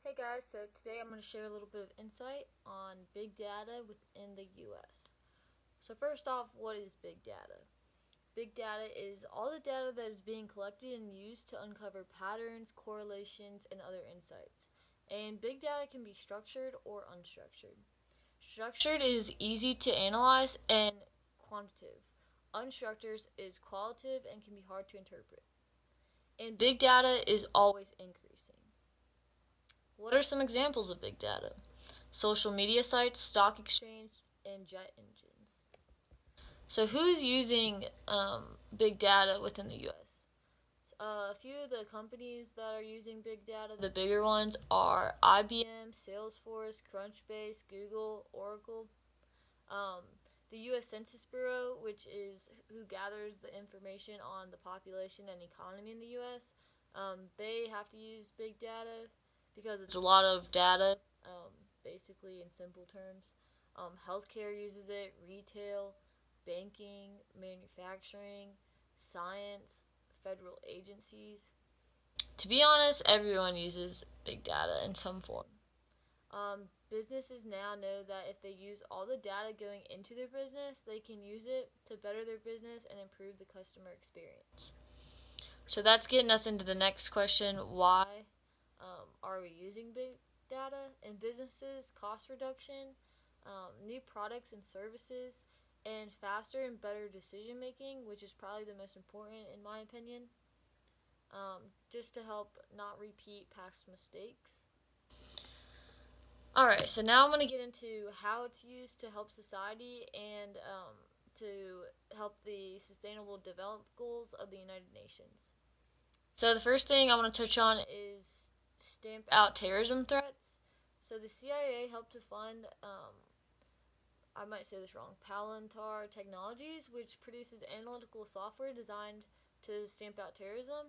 Hey guys, so today I'm going to share a little bit of insight on big data within the US. So first off, what is big data? Big data is all the data that is being collected and used to uncover patterns, correlations, and other insights. And big data can be structured or unstructured. Structured is easy to analyze and quantitative. Unstructured is qualitative and can be hard to interpret. And big data is always increasing. What are some examples of big data? Social media sites, stock exchange, and jet engines. So who's using big data within the U.S.? A few of the companies that are using big data, the bigger ones are IBM, Salesforce, Crunchbase, Google, Oracle. Um, the U.S. Census Bureau, which is who gathers the information on the population and economy in the U.S., they have to use big data because it's a lot of data, basically in simple terms. Healthcare uses it, retail, banking, manufacturing, science, federal agencies. To be honest, everyone uses big data in some form. Businesses now know that if they use all the data going into their business, they can use it to better their business and improve the customer experience. So that's getting us into the next question. Why are we using big data in businesses? Cost reduction, new products and services, and faster and better decision making, which is probably the most important in my opinion, just to help not repeat past mistakes. Alright, so now I'm going to get into how it's used to help society and to help the Sustainable Development Goals of the United Nations. So the first thing I want to touch on is stamp out terrorism threats. So the CIA helped to fund, I might say this wrong, Palantir Technologies, which produces analytical software designed to stamp out terrorism.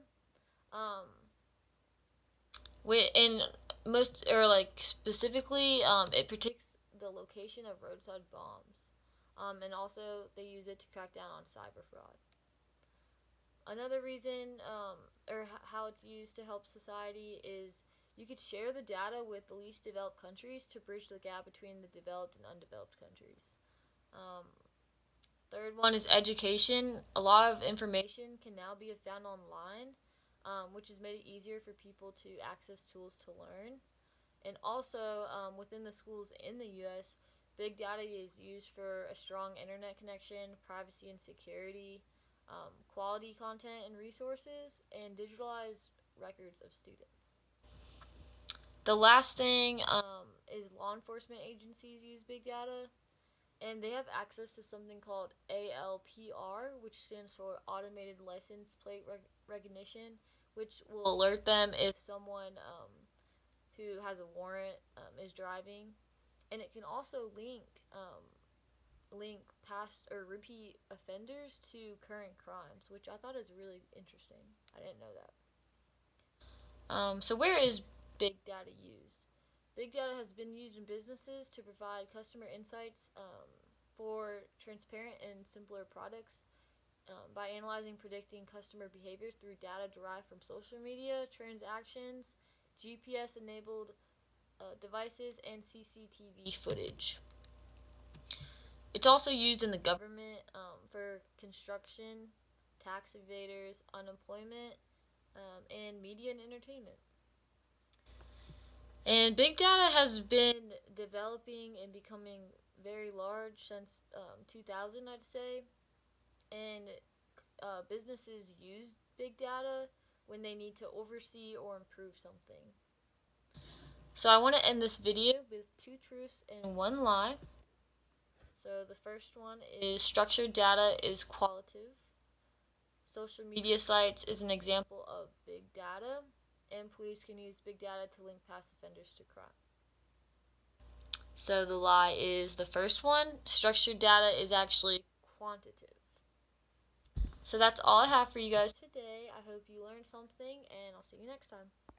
In most, or like specifically, it predicts the location of roadside bombs. And also they use it to crack down on cyber fraud. Another reason, or how it's used to help society is you could share the data with the least developed countries to bridge the gap between the developed and undeveloped countries. Um, Third one is education. A lot of information can now be found online, which has made it easier for people to access tools to learn. And also, within the schools in the U.S., big data is used for a strong internet connection, privacy and security, quality content and resources, and digitalized records of students. The last thing is law enforcement agencies use big data, and they have access to something called ALPR, which stands for Automated License Plate Recognition, which will alert them if someone who has a warrant is driving, and it can also link past or repeat offenders to current crimes, which I thought is really interesting. I didn't know that. So where is big data used? Big data has been used in businesses to provide customer insights for transparent and simpler products by analyzing, predicting customer behavior through data derived from social media, transactions, GPS-enabled devices, and CCTV footage. It's also used in the government for construction, tax evaders, unemployment, and media and entertainment. And big data has been developing and becoming very large since 2000, I'd say. And businesses use big data when they need to oversee or improve something. So I want to end this video with 2 truths and 1 lie. So the first one is structured data is qualitative. Social media sites is an example of big data, and police can use big data to link past offenders to crime. So the lie is the first one. Structured data is actually quantitative. So that's all I have for you guys today. I hope you learned something, and I'll see you next time.